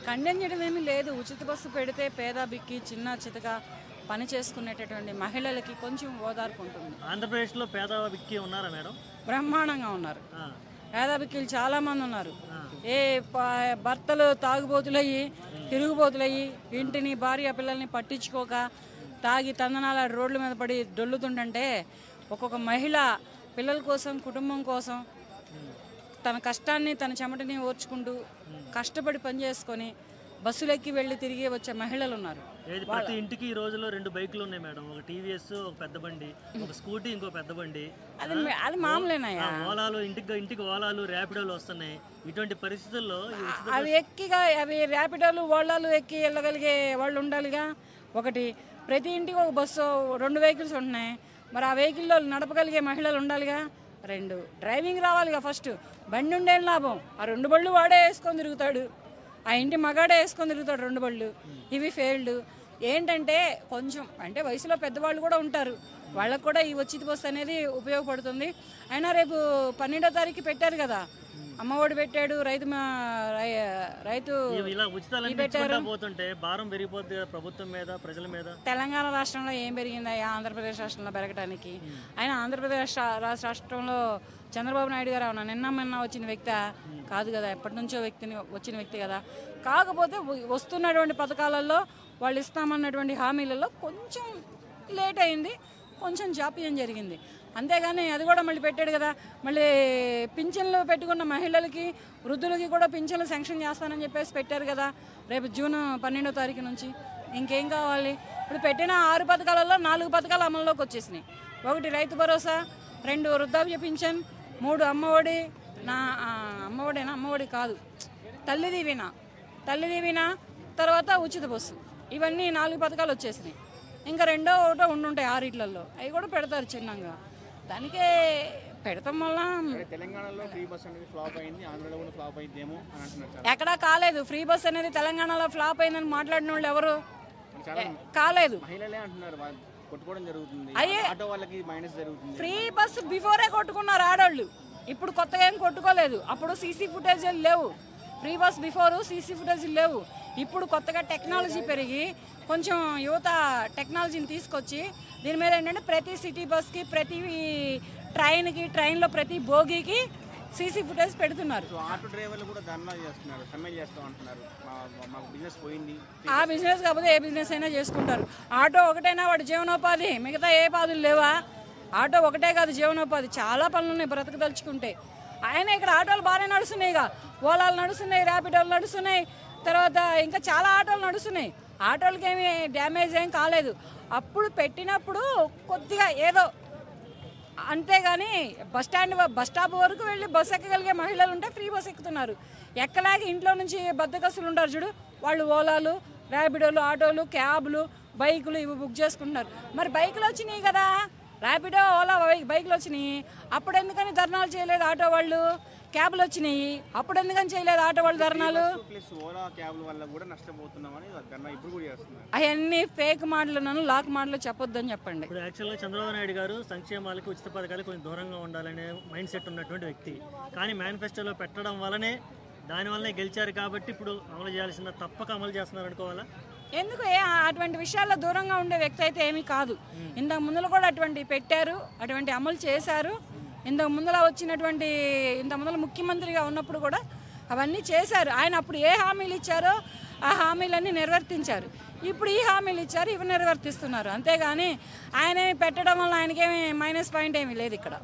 ఖండన చేయడం ఏమీ లేదు. ఉచిత బస్సు పెడితే పేద బిక్కి చిన్న చితక పని చేసుకునేటటువంటి మహిళలకి కొంచెం ఓదార్పు ఉంటుంది. ఆంధ్రప్రదేశ్లో పేద బిక్కి ఉన్నారా మేడం? బ్రహ్మాండంగా ఉన్నారు. పేద బిక్కీలు చాలామంది ఉన్నారు. భర్తలు తాగుబోతులయ్యి తిరుగుబోతులయ్యి ఇంటిని భార్య పిల్లల్ని పట్టించుకోక తాగి తందనాల రోడ్ల మీద పడి డొల్లుతుంటే ఒక్కొక్క మహిళ పిల్లల కోసం కుటుంబం కోసం తన కష్టాన్ని తన చెమటని ఓర్చుకుంటూ కష్టపడి పని చేసుకొని బస్సులెక్కి వెళ్ళి తిరిగి వచ్చే మహిళలు ఉన్నారు. ప్రతి ఇంటికి ఈ రోజులో 2 బైకులు ఉన్నాయి మేడం. ఒక టీవీఎస్, ఒక పెద్ద బండి, ఒక స్కూటీ, ఇంకో పెద్ద బండి. అది మామూలేనాయా? ఓలాలు ఇంటికి ఓలాలు ర్యాపిడోలు వస్తున్నాయి. ఇటువంటి పరిస్థితుల్లో అవి ర్యాపిడోలు ఓలాలు ఎక్కి వెళ్ళగలిగే వాళ్ళు ఉండాలిగా. ఒకటి ప్రతి ఇంటికి ఒక బస్సు 2 వెహికల్స్ ఉంటున్నాయి. మరి ఆ వెహికల్లో నడపగలిగే మహిళలు ఉండాలిగా. 2 డ్రైవింగ్ రావాలిగా. ఫస్ట్ బండి ఉండే లాభం. ఆ 2 బళ్ళు వాడే వేసుకొని తిరుగుతాడు. ఆ ఇంటి మగాడే వేసుకొని తిరుగుతాడు 2 బళ్ళు. ఇవి ఫెయిల్డ్. ఏంటంటే కొంచెం అంటే వయసులో పెద్దవాళ్ళు కూడా ఉంటారు. వాళ్ళకు కూడా ఈ ఉచిత బస్సు అనేది ఉపయోగపడుతుంది. అయినా రేపు 12వ తారీఖు పెట్టారు కదా, అమ్మఒడి పెట్టాడు, రైతు పోతుంటే భారం పెరిగిపోతుంది ప్రభుత్వం మీద, ప్రజల మీద. తెలంగాణ రాష్ట్రంలో ఏం పెరిగిందా? ఆంధ్రప్రదేశ్ రాష్ట్రంలో పెరగటానికి. ఆయన ఆంధ్రప్రదేశ్ రాష్ట్రంలో చంద్రబాబు నాయుడు గారు అవునా నిన్న వచ్చిన వ్యక్తి కాదు కదా, ఎప్పటి నుంచో వచ్చిన వ్యక్తి కదా. కాకపోతే వస్తున్నటువంటి పథకాలలో వాళ్ళు ఇస్తామన్నటువంటి హామీలలో కొంచెం లేట్ అయింది, కొంచెం జాప్యం జరిగింది. అంతేగాని అది కూడా మళ్ళీ పెట్టాడు కదా. మళ్ళీ పింఛన్లు పెట్టుకున్న మహిళలకి వృద్ధులకి కూడా పింఛన్లు శాంక్షన్ చేస్తానని చెప్పేసి పెట్టారు కదా రేపు జూన్ 12వ తారీఖు నుంచి. ఇంకేం కావాలి? ఇప్పుడు పెట్టిన 6 పథకాలలో 4 పథకాలు అమల్లోకి వచ్చేసినాయి. 1 రైతు భరోసా, 2 వృద్ధాప్య పింఛన్, 3 అమ్మఒడి. అమ్మఒడి కాదు, తల్లి దీవెన, తర్వాత ఉచిత బస్సు. ఇవన్నీ 4 పథకాలు వచ్చేసినాయి. ఇంకా 2 ఉండుంటాయి 6 అవి కూడా పెడతారు చిన్నగా. దానికే పెడతాం వల్ల తెలంగాణలో ఫ్రీ బస్ అనేది ఫ్లాప్ అయింది, ఆంధ్రలో కూడా ఫ్లాప్ అయిందేమో అని అంటున్నారు. ఎక్కడా కాలేదు. ఫ్రీ బస్ అనేది తెలంగాణలో ఫ్లాప్ అయిందని మాట్లాడిన వాళ్ళు ఎవరు కాలేదు. మహిళలే అంటున్నారు కొట్టుకోవడం జరుగుతుంది, ఆటో వాళ్ళకి మైనస్ జరుగుతుంది. ఫ్రీ బస్ బిఫోరే కొట్టుకున్నారు ఆడవాళ్ళు. ఇప్పుడు కొత్తగా ఏం కొట్టుకోలేదు. అప్పుడు సీసీ ఫుటేజీలు లేవు. ఫ్రీ బస్ బిఫోర్ సీసీ ఫుటేజీలు లేవు. ఇప్పుడు కొత్తగా టెక్నాలజీ పెరిగి కొంచెం యువత టెక్నాలజీని తీసుకొచ్చి దీని మీద ఏంటంటే ప్రతి సిటీ బస్కి, ప్రతి ట్రైన్లో ప్రతి బోగీకి సీసీ ఫుటేజ్ పెడుతున్నారు. ఆటో డ్రైవర్లు కూడా ధర్నా చేస్తున్నారు, సమ్మె చేస్తాం అంటున్నారు. మాకు బిజినెస్ పోయింది. ఆ బిజినెస్ కాకపోతే ఏ బిజినెస్ అయినా చేసుకుంటారు. ఆటో ఒకటైనా వాడి జీవనోపాధి, మిగతా ఏ పాదులు లేవా? ఆటో ఒకటే కాదు జీవనోపాధి, చాలా పనులు ఉన్నాయి బ్రతకదలుచుకుంటే. ఆయన ఇక్కడ ఆటోలు బాగానే నడుస్తున్నాయిగా. ఓలాలు నడుస్తున్నాయి, ర్యాపిడోలు నడుస్తున్నాయి, తర్వాత ఇంకా చాలా ఆటోలు నడుస్తున్నాయి. ఆటోలకి ఏమి డ్యామేజ్ ఏం కాలేదు. అప్పుడు పెట్టినప్పుడు కొద్దిగా ఏదో అంతేగాని బస్ స్టాప్ వరకు వెళ్ళి బస్సు ఎక్కగలిగే మహిళలు ఉంటే ఫ్రీ బస్ ఎక్కుతున్నారు. ఎక్కలాగే ఇంట్లో నుంచి బద్దకస్తులు ఉంటారు చూడు, వాళ్ళు ఓలాలు, ర్యాపిడోలు, ఆటోలు, క్యాబ్లు, బైకులు ఇవి బుక్ చేసుకుంటున్నారు. మరి బైకులు వచ్చినాయి కదా, ర్యాపిడో, ఓలా బైకులు వచ్చినాయి. అప్పుడు ఎందుకని ధర్నాలు చేయలేదు ఆటో వాళ్ళు? క్యాబ్లు వచ్చినాయి, అప్పుడు ఎందుకని చేయలేదు ఆటో వాళ్ళు ధర్నాలు? అవన్నీ ఫేక్ మాటలు, నన్ను లాక్ మాటలు చెప్పొద్దని చెప్పండి. ఇప్పుడు యాక్చువల్గా చంద్రబాబు నాయుడు గారు సంక్షేమాలకి, ఉచిత పథకాలకు కొంచెం దూరంగా ఉండాలనే మైండ్ సెట్ ఉన్నటువంటి వ్యక్తి. కానీ మేనిఫెస్టోలో పెట్టడం వల్లనే, దానివల్లనే గెలిచారు కాబట్టి ఇప్పుడు అమలు చేయాల్సిన తప్పక అమలు చేస్తున్నారు అనుకోవాలా? ఎందుకు అటువంటి విషయాల్లో దూరంగా ఉండే వ్యక్తి అయితే ఏమీ కాదు. ఇంతకు ముందులో కూడా అటువంటి పెట్టారు, అటువంటి అమలు చేశారు. ఇంతకు ముందులో ముఖ్యమంత్రిగా ఉన్నప్పుడు కూడా అవన్నీ చేశారు. ఆయన అప్పుడు ఏ హామీలు ఇచ్చారో ఆ హామీలన్నీ నిర్వర్తించారు. ఇప్పుడు ఈ హామీలు ఇచ్చారు, ఇవి నిర్వర్తిస్తున్నారు. అంతేగాని ఆయన పెట్టడం వల్ల ఆయనకేమీ మైనస్ పాయింట్ ఏమీ లేదు ఇక్కడ.